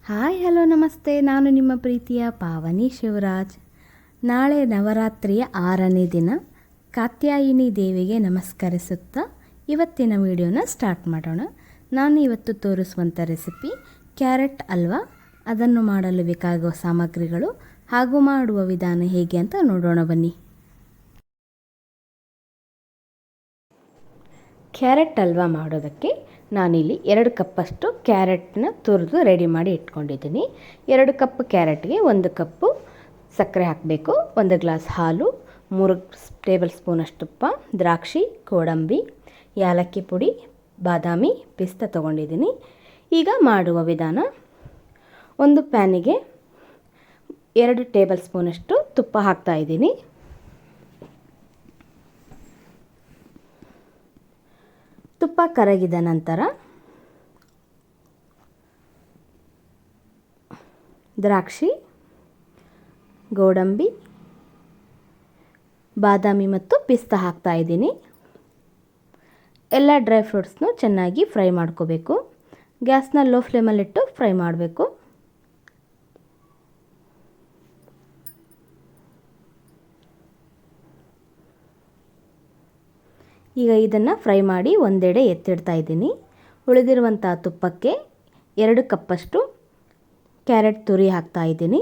Hi hello ನಮಸ್ತೆ. ನಾನು ನಿಮ್ಮ ಪ್ರೀತಿಯ ಪಾವನಿ ಶಿವರಾಜ್. ನಾಳೆ ನವರಾತ್ರಿಯ 6ನೇ ದಿನ ಕಾತ್ಯಾಯಿನಿ ದೇವಿಗೆ ನಮಸ್ಕರಿಸುತ್ತಾ ಇವತ್ತಿನ ವಿಡಿಯೋನ ಸ್ಟಾರ್ಟ್ ಮಾಡೋಣ. ನಾನು ಇವತ್ತು ತೋರಿಸುವಂಥ ರೆಸಿಪಿ ಕ್ಯಾರೆಟ್ ಹಲ್ವಾ. ಅದನ್ನು ಮಾಡಲು ಬೇಕಾಗುವ ಸಾಮಗ್ರಿಗಳು ಹಾಗೂ ಮಾಡುವ ವಿಧಾನ ಹೇಗೆ ಅಂತ ನೋಡೋಣ ಬನ್ನಿ. ಕ್ಯಾರೆಟ್ ಹಲ್ವಾ ಮಾಡೋದಕ್ಕೆ ನಾನಿಲ್ಲಿ 2 ಕಪ್ಪಷ್ಟು ಕ್ಯಾರೆಟ್ನ ತುರಿದು ರೆಡಿ ಮಾಡಿ ಇಟ್ಕೊಂಡಿದ್ದೀನಿ. 2 ಕಪ್ ಕ್ಯಾರೆಟ್ಗೆ 1 ಕಪ್ಪು ಸಕ್ಕರೆ ಹಾಕಬೇಕು, 1 ಗ್ಲಾಸ್ ಹಾಲು, 3 ಟೇಬಲ್ ಸ್ಪೂನಷ್ಟು ತುಪ್ಪ, ದ್ರಾಕ್ಷಿ, ಗೋಡಂಬಿ, ಏಲಕ್ಕಿ ಪುಡಿ, ಬಾದಾಮಿ, ಪಿಸ್ತಾ ತೊಗೊಂಡಿದ್ದೀನಿ. ಈಗ ಮಾಡುವ ವಿಧಾನ: ಒಂದು ಪ್ಯಾನಿಗೆ 2 ಟೇಬಲ್ ಸ್ಪೂನಷ್ಟು ತುಪ್ಪ ಹಾಕ್ತಾಯಿದ್ದೀನಿ. ತುಪ್ಪ ಕರಗಿದ ನಂತರ ದ್ರಾಕ್ಷಿ, ಗೋಡಂಬಿ, ಬಾದಾಮಿ ಮತ್ತು ಪಿಸ್ತಾ ಹಾಕ್ತಾ ಇದ್ದೀನಿ. ಎಲ್ಲ ಡ್ರೈ ಫ್ರೂಟ್ಸ್ನು ಚೆನ್ನಾಗಿ ಫ್ರೈ ಮಾಡ್ಕೋಬೇಕು. ಗ್ಯಾಸ್ನ ಲೋ ಫ್ಲೇಮಲ್ಲಿಟ್ಟು ಫ್ರೈ ಮಾಡಬೇಕು. ಈಗ ಇದನ್ನು ಫ್ರೈ ಮಾಡಿ ಒಂದೆಡೆ ಎತ್ತಿಡ್ತಾ ಇದ್ದೀನಿ. ಉಳಿದಿರುವಂಥ ತುಪ್ಪಕ್ಕೆ 2 ಕಪ್ಪಷ್ಟು ಕ್ಯಾರೆಟ್ ತುರಿ ಹಾಕ್ತಾ ಇದ್ದೀನಿ.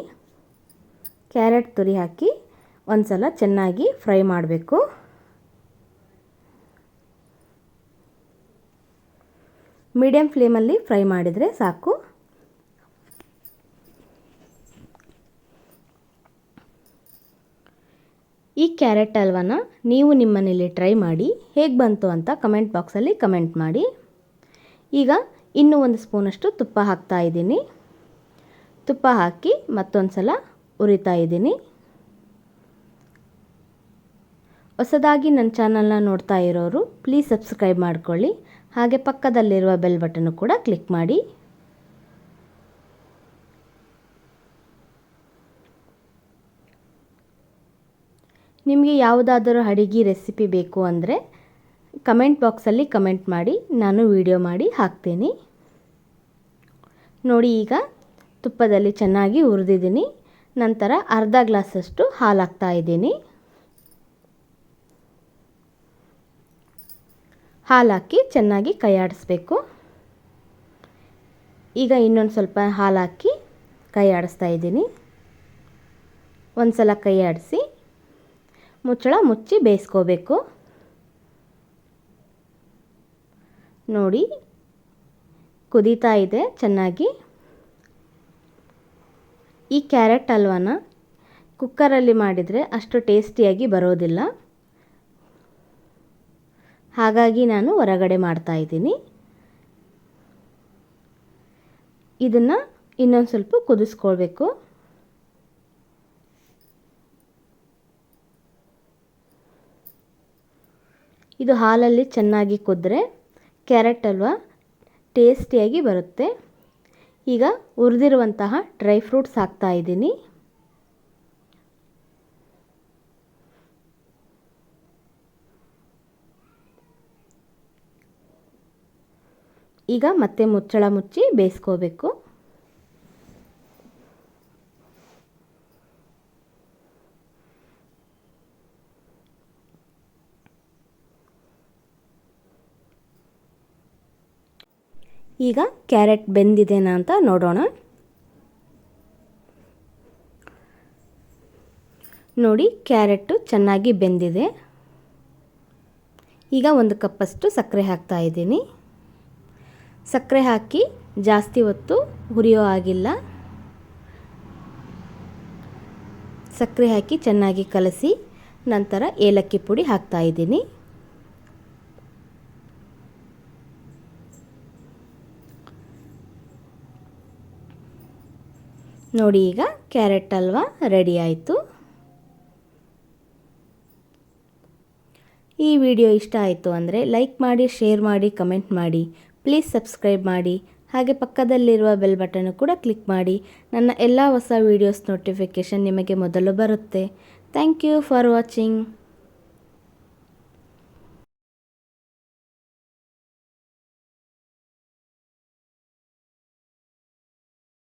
ಕ್ಯಾರೆಟ್ ತುರಿ ಹಾಕಿ ಒಂದು ಸಲ ಚೆನ್ನಾಗಿ ಫ್ರೈ ಮಾಡಬೇಕು. ಮೀಡಿಯಂ ಫ್ಲೇಮಲ್ಲಿ ಫ್ರೈ ಮಾಡಿದರೆ ಸಾಕು. ಈ ಕ್ಯಾರೆಟ್ ಹಲ್ವಾನ ನೀವು ನಿಮ್ಮ ಮನೇಲಿ ಟ್ರೈ ಮಾಡಿ ಹೇಗೆ ಬಂತು ಅಂತ ಕಮೆಂಟ್ ಬಾಕ್ಸಲ್ಲಿ ಕಮೆಂಟ್ ಮಾಡಿ. ಈಗ ಇನ್ನೂ 1 ಸ್ಪೂನಷ್ಟು ತುಪ್ಪ ಹಾಕ್ತಾ ಇದ್ದೀನಿ. ತುಪ್ಪ ಹಾಕಿ ಮತ್ತೊಂದು ಸಲ ಉರಿತಾ ಇದ್ದೀನಿ. ಹೊಸದಾಗಿ ನನ್ನ ಚಾನಲ್ನ ನೋಡ್ತಾ ಇರೋರು ಪ್ಲೀಸ್ ಸಬ್ಸ್ಕ್ರೈಬ್ ಮಾಡ್ಕೊಳ್ಳಿ. ಹಾಗೆ ಪಕ್ಕದಲ್ಲಿರುವ ಬೆಲ್ ಬಟನ್ನು ಕೂಡ ಕ್ಲಿಕ್ ಮಾಡಿ. ನಿಮಗೆ ಯಾವುದಾದರೂ ಅಡಿಗೆ ರೆಸಿಪಿ ಬೇಕು ಅಂದರೆ ಕಮೆಂಟ್ ಬಾಕ್ಸಲ್ಲಿ ಕಮೆಂಟ್ ಮಾಡಿ, ನಾನು ವಿಡಿಯೋ ಮಾಡಿ ಹಾಕ್ತೀನಿ. ನೋಡಿ, ಈಗ ತುಪ್ಪದಲ್ಲಿ ಚೆನ್ನಾಗಿ ಹುರಿದಿದ್ದೀನಿ. ನಂತರ ಅರ್ಧ ಗ್ಲಾಸಷ್ಟು ಹಾಲು ಹಾಕ್ತಾ ಇದ್ದೀನಿ. ಹಾಲು ಹಾಕಿ ಚೆನ್ನಾಗಿ ಕೈ ಆಡಿಸ್ಬೇಕು. ಈಗ ಇನ್ನೊಂದು ಸ್ವಲ್ಪ ಹಾಲು ಹಾಕಿ ಕೈ ಆಡಿಸ್ತಾ ಇದ್ದೀನಿ. ಒಂದು ಸಲ ಕೈ ಆಡಿಸಿ ಮುಚ್ಚಳ ಮುಚ್ಚಿ ಬೇಯಿಸ್ಕೋಬೇಕು. ನೋಡಿ, ಕುದೀತಾ ಇದೆ ಚೆನ್ನಾಗಿ. ಈ ಕ್ಯಾರೆಟ್ ಹಲ್ವಾನ ಕುಕ್ಕರಲ್ಲಿ ಮಾಡಿದರೆ ಅಷ್ಟು ಟೇಸ್ಟಿಯಾಗಿ ಬರೋದಿಲ್ಲ. ಹಾಗಾಗಿ ನಾನು ಹೊರಗಡೆ ಮಾಡ್ತಾ ಇದ್ದೀನಿ. ಇದನ್ನು ಇನ್ನೊಂದು ಸ್ವಲ್ಪ ಕುದಿಸ್ಕೊಳ್ಬೇಕು. ಇದು ಹಾಲಲ್ಲಿ ಚೆನ್ನಾಗಿ ಕುದ್ರೆ ಕ್ಯಾರೆಟ್ ಹಲ್ವಾ ಟೇಸ್ಟಿಯಾಗಿ ಬರುತ್ತೆ. ಈಗ ಹುರಿದಿರುವಂತಹ ಡ್ರೈ ಫ್ರೂಟ್ಸ್ ಹಾಕ್ತಾ ಇದ್ದೀನಿ. ಈಗ ಮತ್ತೆ ಮುಚ್ಚಳ ಮುಚ್ಚಿ ಬೇಯಿಸ್ಕೋಬೇಕು. ಈಗ ಕ್ಯಾರೆಟ್ ಬೆಂದಿದೆನಾ ಅಂತ ನೋಡೋಣ. ನೋಡಿ, ಕ್ಯಾರೆಟು ಚೆನ್ನಾಗಿ ಬೆಂದಿದೆ. ಈಗ 1 ಕಪ್ಪಷ್ಟು ಸಕ್ಕರೆ ಹಾಕ್ತಾ ಇದ್ದೀನಿ. ಸಕ್ಕರೆ ಹಾಕಿ ಜಾಸ್ತಿ ಹೊತ್ತು ಹುರಿಯೋ ಆಗಿಲ್ಲ. ಸಕ್ಕರೆ ಹಾಕಿ ಚೆನ್ನಾಗಿ ಕಲಸಿ ನಂತರ ಏಲಕ್ಕಿ ಪುಡಿ ಹಾಕ್ತಾ ಇದ್ದೀನಿ. ನೋಡಿ, ಈಗ ಕ್ಯಾರೆಟ್ ಹಲ್ವಾ ರೆಡಿ ಆಯಿತು. ಈ ವಿಡಿಯೋ ಇಷ್ಟ ಆಯಿತು ಅಂದರೆ ಲೈಕ್ ಮಾಡಿ, ಶೇರ್ ಮಾಡಿ, ಕಮೆಂಟ್ ಮಾಡಿ. ಪ್ಲೀಸ್ ಸಬ್ಸ್ಕ್ರೈಬ್ ಮಾಡಿ. ಹಾಗೆ ಪಕ್ಕದಲ್ಲಿರುವ ಬೆಲ್ ಬಟನ್ನು ಕೂಡ ಕ್ಲಿಕ್ ಮಾಡಿ. ನನ್ನ ಎಲ್ಲ ಹೊಸ ವೀಡಿಯೋಸ್ ನೋಟಿಫಿಕೇಷನ್ ನಿಮಗೆ ಮೊದಲು ಬರುತ್ತೆ. Thank you for watching.